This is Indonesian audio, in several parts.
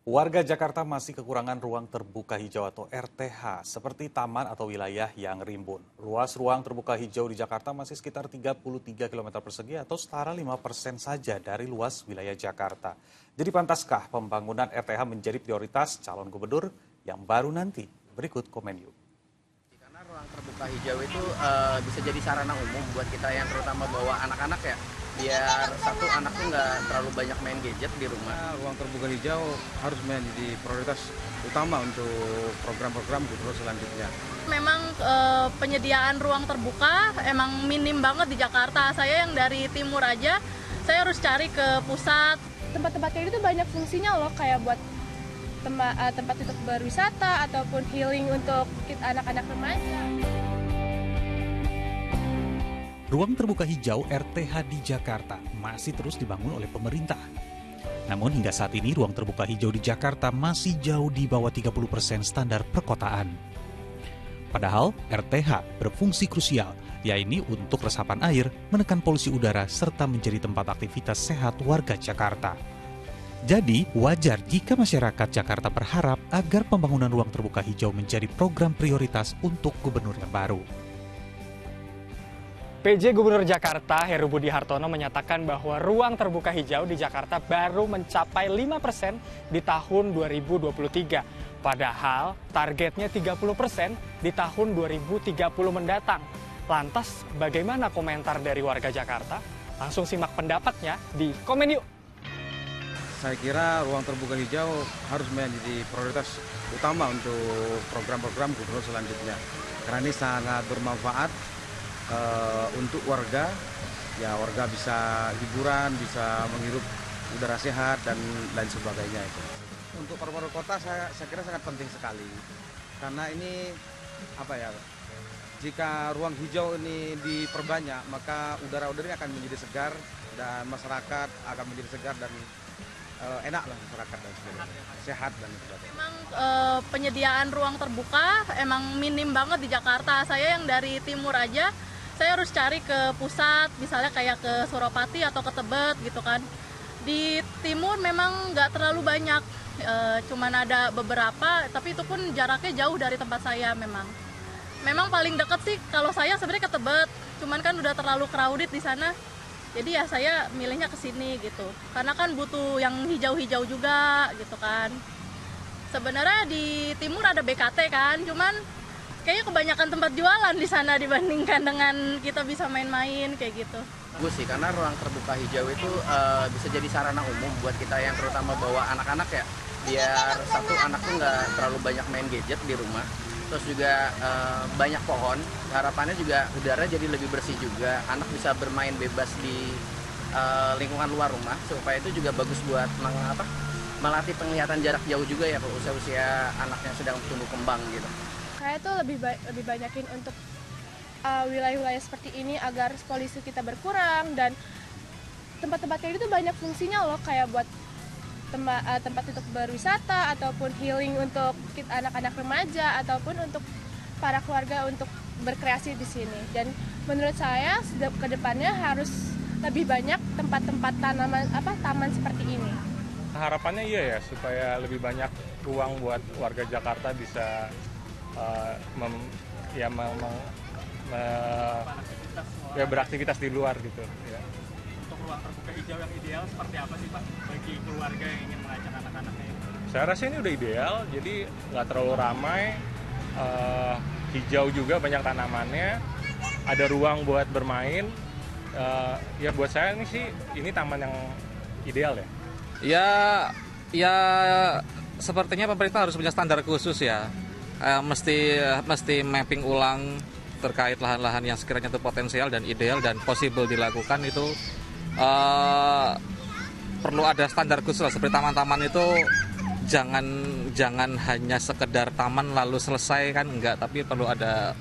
Warga Jakarta masih kekurangan ruang terbuka hijau atau RTH, seperti taman atau wilayah yang rimbun. Luas ruang terbuka hijau di Jakarta masih sekitar 33 km persegi atau setara 5% saja dari luas wilayah Jakarta. Jadi pantaskah pembangunan RTH menjadi prioritas calon gubernur yang baru nanti? Berikut komen yuk. Karena ruang terbuka hijau itu bisa jadi sarana umum buat kita yang terutama bawa anak-anak ya. Biar satu anak tuh nggak terlalu banyak main gadget di rumah. Ruang terbuka hijau harus menjadi prioritas utama untuk program-program gubernur selanjutnya. Memang penyediaan ruang terbuka emang minim banget di Jakarta. Saya yang dari timur aja, saya harus cari ke pusat. Tempat-tempat kayak gitu banyak fungsinya loh, kayak buat tempat untuk berwisata ataupun healing untuk anak-anak remaja. Ruang terbuka hijau RTH di Jakarta masih terus dibangun oleh pemerintah. Namun hingga saat ini ruang terbuka hijau di Jakarta masih jauh di bawah 30% standar perkotaan. Padahal RTH berfungsi krusial, yaitu untuk resapan air, menekan polusi udara, serta menjadi tempat aktivitas sehat warga Jakarta. Jadi wajar jika masyarakat Jakarta berharap agar pembangunan ruang terbuka hijau menjadi program prioritas untuk gubernur yang baru. PJ Gubernur Jakarta Heru Budi Hartono menyatakan bahwa ruang terbuka hijau di Jakarta baru mencapai 5% di tahun 2023. Padahal targetnya 30% di tahun 2030 mendatang. Lantas bagaimana komentar dari warga Jakarta? Langsung simak pendapatnya di Komen Yuk. Saya kira ruang terbuka hijau harus menjadi prioritas utama untuk program-program gubernur selanjutnya. Karena ini sangat bermanfaat untuk warga, ya warga bisa hiburan, bisa menghirup udara sehat dan lain sebagainya itu. Untuk paru-paru kota saya kira sangat penting sekali, karena ini jika ruang hijau ini diperbanyak maka udara-udaranya akan menjadi segar dan masyarakat akan menjadi segar dan enak lah masyarakat dan sebagainya, sehat dan sebagainya. Memang penyediaan ruang terbuka emang minim banget di Jakarta. Saya yang dari timur aja, saya harus cari ke pusat, misalnya kayak ke Suropati atau ke Tebet gitu kan. Di timur memang nggak terlalu banyak, cuman ada beberapa, tapi itu pun jaraknya jauh dari tempat saya memang. Memang paling deket sih kalau saya sebenarnya ke Tebet, cuman kan udah terlalu crowded di sana. Jadi ya saya milihnya ke sini gitu. Karena kan butuh yang hijau-hijau juga gitu kan. Sebenarnya di timur ada BKT kan, cuman kayaknya kebanyakan tempat jualan di sana dibandingkan dengan kita bisa main-main kayak gitu. Bagus sih, karena ruang terbuka hijau itu bisa jadi sarana umum buat kita yang terutama bawa anak-anak ya. Biar satu anak tuh nggak terlalu banyak main gadget di rumah. Terus juga banyak pohon. Harapannya juga udara jadi lebih bersih juga. Anak bisa bermain bebas di lingkungan luar rumah. Supaya itu juga bagus buat melatih penglihatan jarak jauh juga ya kalau usia-usia anaknya sedang tumbuh kembang gitu. Saya tuh lebih banyakin untuk wilayah-wilayah seperti ini agar polusi kita berkurang, dan tempat-tempat kayak gitu banyak fungsinya loh, kayak buat tempat untuk berwisata ataupun healing untuk anak-anak remaja ataupun untuk para keluarga untuk berkreasi di sini. Dan menurut saya ke depannya harus lebih banyak tempat-tempat taman seperti ini. Harapannya iya ya, supaya lebih banyak ruang buat warga Jakarta bisa beraktivitas di luar gitu ya. Untuk ruang terbuka hijau yang ideal seperti apa sih Pak bagi keluarga yang ingin mengajak anak-anaknya? Saya rasa ini udah ideal, jadi nggak terlalu ramai, hijau juga banyak tanamannya, ada ruang buat bermain. Ya buat saya ini taman yang ideal ya. Ya sepertinya pemerintah harus punya standar khusus ya. Mesti mapping ulang terkait lahan-lahan yang sekiranya itu potensial dan ideal dan possible dilakukan itu, perlu ada standar khusus seperti taman-taman itu jangan hanya sekedar taman lalu selesai kan enggak, tapi perlu ada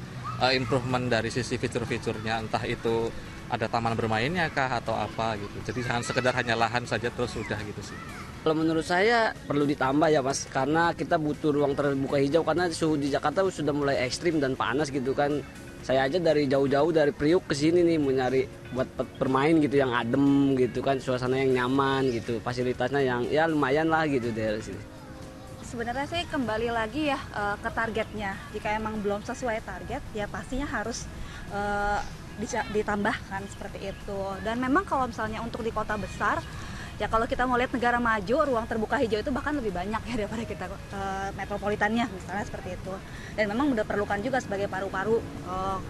improvement dari sisi fitur-fiturnya, entah itu ada taman bermainnya kah atau apa gitu. Jadi jangan sekedar hanya lahan saja terus sudah gitu sih. Kalau menurut saya perlu ditambah ya Mas, karena kita butuh ruang terbuka hijau karena suhu di Jakarta sudah mulai ekstrim dan panas gitu kan. Saya aja dari jauh-jauh dari Priuk ke sini nih mau nyari buat bermain gitu yang adem gitu kan, suasana yang nyaman gitu, fasilitasnya yang ya lumayan lah gitu dari sini. sebenarnya sih kembali lagi ya ke targetnya. Jika emang belum sesuai target, ya pastinya harus ditambahkan seperti itu. Dan memang kalau misalnya untuk di kota besar, ya kalau kita mau lihat negara maju, ruang terbuka hijau itu bahkan lebih banyak ya daripada kita metropolitannya misalnya seperti itu. Dan memang udah perlukan juga sebagai paru-paru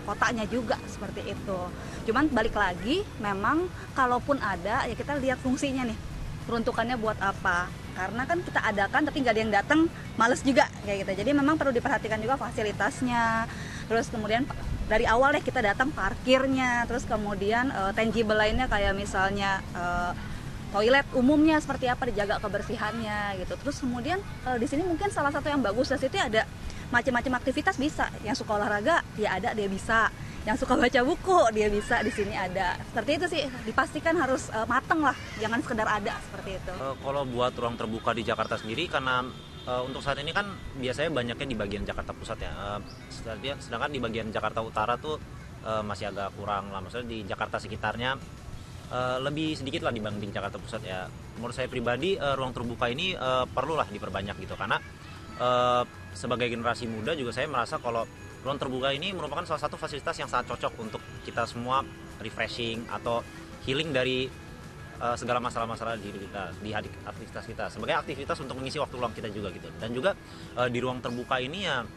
kotanya juga seperti itu. Cuman balik lagi, memang kalaupun ada ya kita lihat fungsinya nih, peruntukannya buat apa. Karena kan kita adakan tapi nggak ada yang datang, males juga kayak gitu. Jadi memang perlu diperhatikan juga fasilitasnya. Terus kemudian dari awal ya kita datang parkirnya, terus kemudian tangible lainnya kayak misalnya toilet umumnya seperti apa, dijaga kebersihannya gitu. Terus kemudian di sini mungkin salah satu yang bagus di situ ada macam-macam aktivitas bisa. Yang suka olahraga dia ada, dia bisa. Yang suka baca buku dia bisa, di sini ada. Seperti itu sih, dipastikan harus mateng lah, jangan sekedar ada seperti itu. Kalau buat ruang terbuka di Jakarta sendiri, karena untuk saat ini kan biasanya banyaknya di bagian Jakarta Pusat ya. Sedangkan di bagian Jakarta Utara tuh masih agak kurang lah. Maksudnya di Jakarta sekitarnya lebih sedikit lah dibanding Jakarta Pusat ya. Menurut saya pribadi ruang terbuka ini perlulah diperbanyak gitu, karena sebagai generasi muda juga saya merasa kalau ruang terbuka ini merupakan salah satu fasilitas yang sangat cocok untuk kita semua refreshing atau healing dari segala masalah-masalah di hidup kita, di aktivitas kita, sebagai aktivitas untuk mengisi waktu luang kita juga gitu. Dan juga di ruang terbuka ini ya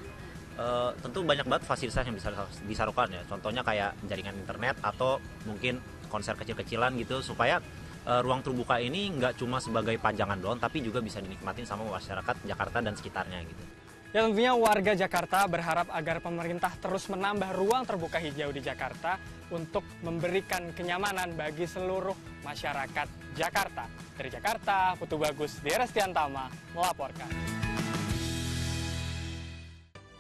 tentu banyak banget fasilitas yang bisa disarukan ya. Contohnya kayak jaringan internet atau mungkin konser kecil-kecilan gitu, supaya ruang terbuka ini nggak cuma sebagai pajangan doang, tapi juga bisa dinikmatin sama masyarakat Jakarta dan sekitarnya gitu. Ya tentunya warga Jakarta berharap agar pemerintah terus menambah ruang terbuka hijau di Jakarta untuk memberikan kenyamanan bagi seluruh masyarakat Jakarta. Dari Jakarta, Putu Bagus, Dera Stiantama melaporkan.